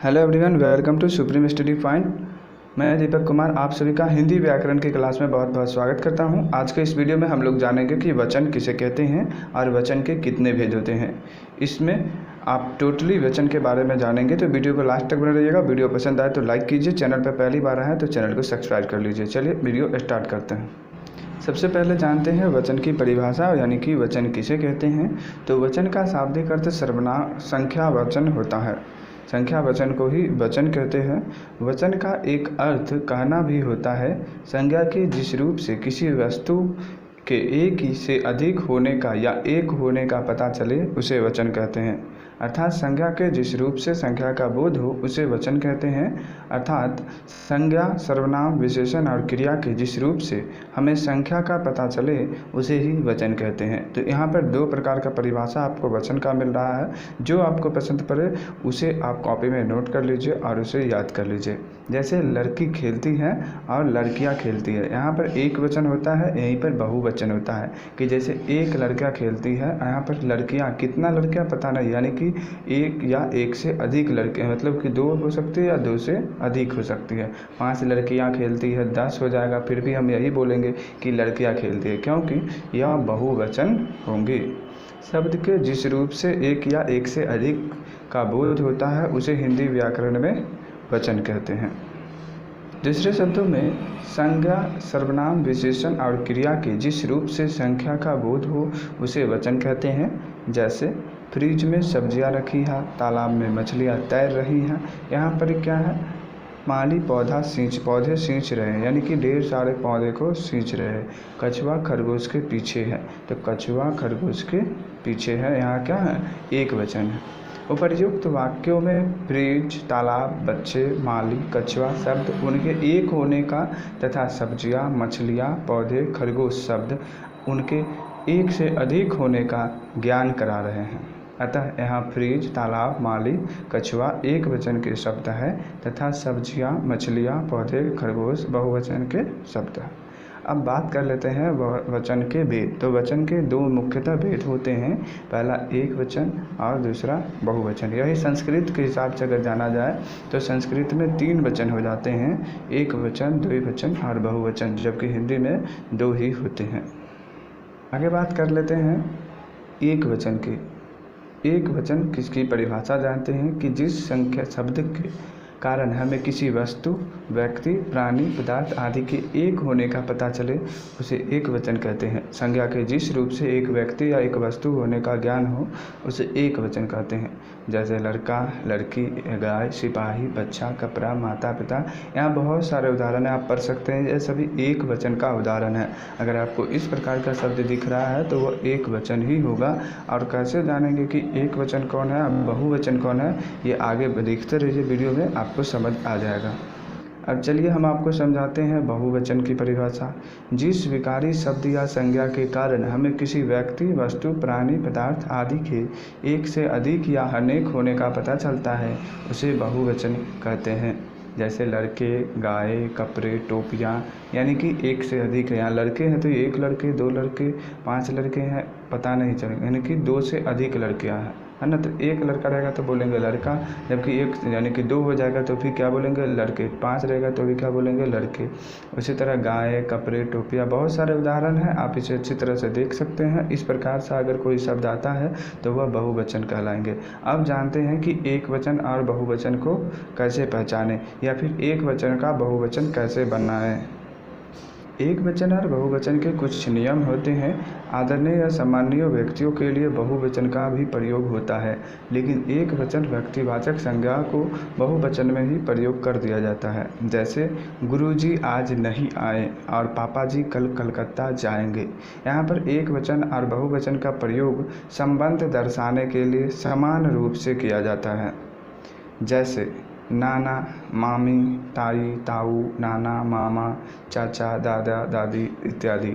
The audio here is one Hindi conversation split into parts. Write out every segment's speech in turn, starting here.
Hello everyone, welcome to supreme study point. मैं दीपक कुमार आप सभी का हिंदी व्याकरण की क्लास में बहुत बहुत स्वागत करता हूं। आज के इस वीडियो में हम लोग जानेंगे कि वचन किसे कहते हैं और वचन के कितने भेद होते हैं। इसमें आप टोटली वचन के बारे में जानेंगे, तो वीडियो को लास्ट तक बने रहिएगा। वीडियो पसंद आए तो लाइक कीजिए, चैनल पर पहली बार आए हैं तो चैनल को सब्सक्राइब कर लीजिए। चलिए वीडियो स्टार्ट करते हैं। सबसे पहले जानते हैं वचन की परिभाषा, यानी कि वचन किसे कहते हैं। तो वचन का शाब्दिक अर्थ सर्वनाम संख्या वचन होता है। संख्या वचन को ही वचन कहते हैं। वचन का एक अर्थ कहना भी होता है। संज्ञा के जिस रूप से किसी वस्तु के एक ही से अधिक होने का या एक होने का पता चले उसे वचन कहते हैं। अर्थात संज्ञा के जिस रूप से संख्या का बोध हो उसे वचन कहते हैं। अर्थात संज्ञा, सर्वनाम, विशेषण और क्रिया के जिस रूप से हमें संख्या का पता चले उसे ही वचन कहते हैं। तो यहाँ पर दो प्रकार का परिभाषा आपको वचन का मिल रहा है। जो आपको पसंद पड़े उसे आप कॉपी में नोट कर लीजिए और उसे याद कर लीजिए। जैसे लड़की खेलती है और लड़कियाँ खेलती है, यहाँ पर एक वचन होता है, यहीं पर बहुवचन होता है। कि जैसे एक लड़का खेलती है, यहाँ पर लड़कियाँ, कितना लड़कियाँ पता नहीं, यानी कि एक या एक से अधिक लड़के, मतलब कि 2 हो सकती है या 2 से अधिक हो सकती है। 5 लड़कियाँ खेलती है, 10 हो जाएगा, फिर भी हम यही बोलेंगे कि लड़कियाँ खेलती है, क्योंकि यह बहुवचन होंगे। शब्द के जिस रूप से एक या एक से अधिक का बोध होता है उसे हिंदी व्याकरण में वचन कहते हैं। दूसरे शब्दों में संज्ञा, सर्वनाम, विशेषण और क्रिया के जिस रूप से संख्या का बोध हो उसे वचन कहते हैं। जैसे फ्रिज में सब्जियां रखी हैं, तालाब में मछलियां तैर रही हैं। यहाँ पर क्या है, माली पौधे सींच रहे हैं, यानी कि ढेर सारे पौधे को सींच रहे हैं। कछुआ खरगोश के पीछे है, तो कछुआ खरगोश के पीछे है, यहाँ क्या है, एक वचन है। उपर्युक्त वाक्यों में फ्रिज, तालाब, बच्चे, माली, कछुआ शब्द उनके एक होने का तथा सब्जियां, मछलियां, पौधे, खरगोश शब्द उनके एक से अधिक होने का ज्ञान करा रहे हैं। अतः यहाँ फ्रिज, तालाब, माली, कछुआ एक वचन के शब्द है तथा सब्जियां, मछलियां, पौधे, खरगोश बहुवचन के शब्द है। अब बात कर लेते हैं वचन के भेद। तो वचन के दो मुख्यतः भेद होते हैं, पहला एक वचन और दूसरा बहुवचन। यही संस्कृत के हिसाब से अगर जाना जाए तो संस्कृत में 3 वचन हो जाते हैं, एक वचन, द्विवचन और बहुवचन, जबकि हिंदी में 2 ही होते हैं। आगे बात कर लेते हैं एक वचन की। एक वचन किसकी परिभाषा जानते हैं कि जिस संख्या शब्द के कारण हमें किसी वस्तु, व्यक्ति, प्राणी, पदार्थ आदि के एक होने का पता चले उसे एक वचन कहते हैं। संज्ञा के जिस रूप से एक व्यक्ति या एक वस्तु होने का ज्ञान हो उसे एक वचन कहते हैं। जैसे लड़का, लड़की, गाय, सिपाही, बच्चा, कपड़ा, माता पिता। यहाँ बहुत सारे उदाहरण आप पढ़ सकते हैं, ये सभी एक वचन का उदाहरण है। अगर आपको इस प्रकार का शब्द दिख रहा है तो वह एक वचन ही होगा। और कैसे जानेंगे कि एक वचन कौन है और बहुवचन कौन है, ये आगे देखते रहिए, वीडियो में आपको समझ आ जाएगा। अब चलिए हम आपको समझाते हैं बहुवचन की परिभाषा। जिस विकारी शब्द या संज्ञा के कारण हमें किसी व्यक्ति, वस्तु, प्राणी, पदार्थ आदि के एक से अधिक या अनेक होने का पता चलता है उसे बहुवचन कहते हैं। जैसे लड़के, गाय, कपड़े, टोपियाँ, यानी कि एक से अधिक है। यहाँ लड़के हैं तो 1 लड़के, 2 लड़के, 5 लड़के हैं, पता नहीं चलेगा, यानी कि 2 से अधिक लड़कियाँ हैं, है ना। तो 1 लड़का रहेगा तो बोलेंगे लड़का, जबकि 1 यानी कि 2 हो जाएगा तो फिर क्या बोलेंगे, लड़के। 5 रहेगा तो भी क्या बोलेंगे, लड़के। उसी तरह गाय, कपड़े, टोपियाँ, बहुत सारे उदाहरण हैं, आप इसे अच्छी तरह से देख सकते हैं। इस प्रकार से अगर कोई शब्द आता है तो वह बहुवचन कहलाएंगे। अब जानते हैं कि एक वचन और बहुवचन को कैसे पहचानें, या फिर एक वचन का बहुवचन कैसे बनाएं। एक वचन और बहुवचन के कुछ नियम होते हैं। आदरणीय या सम्माननीय व्यक्तियों के लिए बहुवचन का भी प्रयोग होता है, लेकिन एक वचन व्यक्तिवाचक संज्ञा को बहुवचन में ही प्रयोग कर दिया जाता है। जैसे गुरुजी आज नहीं आए और पापा जी कल कलकत्ता जाएंगे। यहाँ पर एक वचन और बहुवचन का प्रयोग संबंध दर्शाने के लिए समान रूप से किया जाता है। जैसे नाना, मामी, ताई, ताऊ, नाना, मामा, चाचा, दादा, दादी इत्यादि।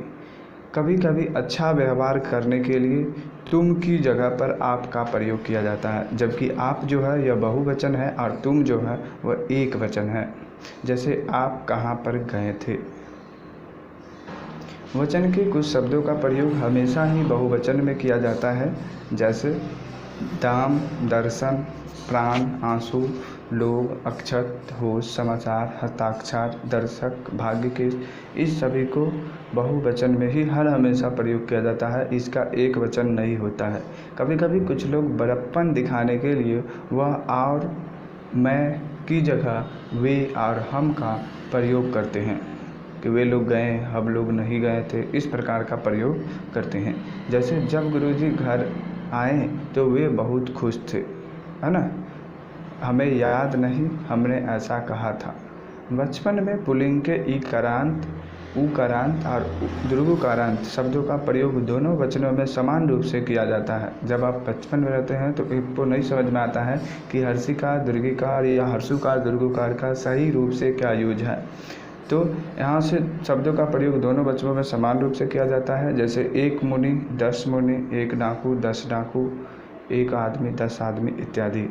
कभी कभी अच्छा व्यवहार करने के लिए तुम की जगह पर आप का प्रयोग किया जाता है, जबकि आप जो है यह बहुवचन है और तुम जो है वह एक वचन है। जैसे आप कहाँ पर गए थे। वचन के कुछ शब्दों का प्रयोग हमेशा ही बहुवचन में किया जाता है। जैसे दाम, दर्शन, प्राण, आंसू, लोग, अक्षत, होश, समाचार, हस्ताक्षर, दर्शक, भाग्य के, इस सभी को बहुवचन में ही हर हमेशा प्रयोग किया जाता है। इसका एक वचन नहीं होता है। कभी कभी कुछ लोग बड़प्पन दिखाने के लिए वह और मैं की जगह वे और हम का प्रयोग करते हैं कि वे लोग गए, हम लोग नहीं गए थे, इस प्रकार का प्रयोग करते हैं। जैसे जब गुरुजी घर आए तो वे बहुत खुश थे, है ना। हमें याद नहीं हमने ऐसा कहा था। बचपन में पुल्लिंग के ईकारांत, ऊकारांत और दीर्घकारांत शब्दों का प्रयोग दोनों वचनों में समान रूप से किया जाता है। जब आप बचपन में रहते हैं तो आपको नहीं समझ में आता है कि हर्षिकार, दीर्घिकार या हर्षुकार, दीर्घकार का सही रूप से क्या यूज है। तो यहाँ से शब्दों का प्रयोग दोनों वचनों में समान रूप से किया जाता है। जैसे एक मुनि, 10 मुनि, एक डाकू, 10 डाकू, एक आदमी, 10 आदमी इत्यादि।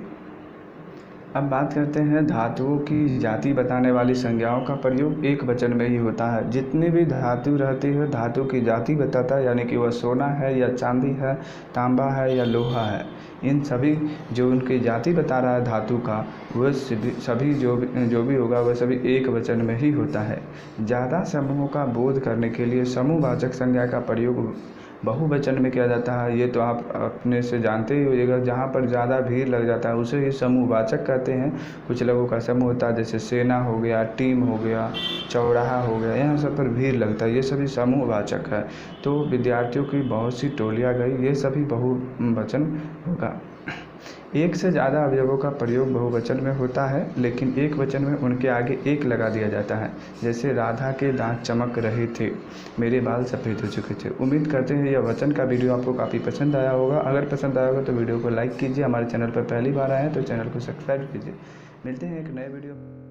अब बात करते हैं धातुओं की जाति बताने वाली संज्ञाओं का प्रयोग एक वचन में ही होता है। जितनी भी धातु रहती है धातु की जाति बताता है, यानी कि वह सोना है या चांदी है, तांबा है या लोहा है। इन सभी जो उनकी जाति बता रहा है धातु का, वह सभी जो भी होगा वह सभी एक वचन में ही होता है। ज़्यादा समूहों का बोध करने के लिए समूहवाचक संज्ञा का प्रयोग बहुवचन में किया जाता है। ये तो आप अपने से जानते ही होइएगा। जहाँ पर ज़्यादा भीड़ लग जाता है उसे ही समूहवाचक कहते हैं। कुछ लोगों का समूह होता है, जैसे सेना हो गया, टीम हो गया, चौराहा हो गया, यहाँ सब पर भीड़ लगता है, ये सभी समूहवाचक है। तो विद्यार्थियों की बहुत सी टोलियाँ गई, ये सभी बहुवचन होगा। एक से ज़्यादा अवयवों का प्रयोग बहुवचन में होता है, लेकिन एक वचन में उनके आगे एक लगा दिया जाता है। जैसे राधा के दांत चमक रहे थे, मेरे बाल सफ़ेद हो चुके थे। उम्मीद करते हैं यह वचन का वीडियो आपको काफ़ी पसंद आया होगा। अगर पसंद आया होगा तो वीडियो को लाइक कीजिए। हमारे चैनल पर पहली बार आए हैं तो चैनल को सब्सक्राइब कीजिए। मिलते हैं एक नए वीडियो में।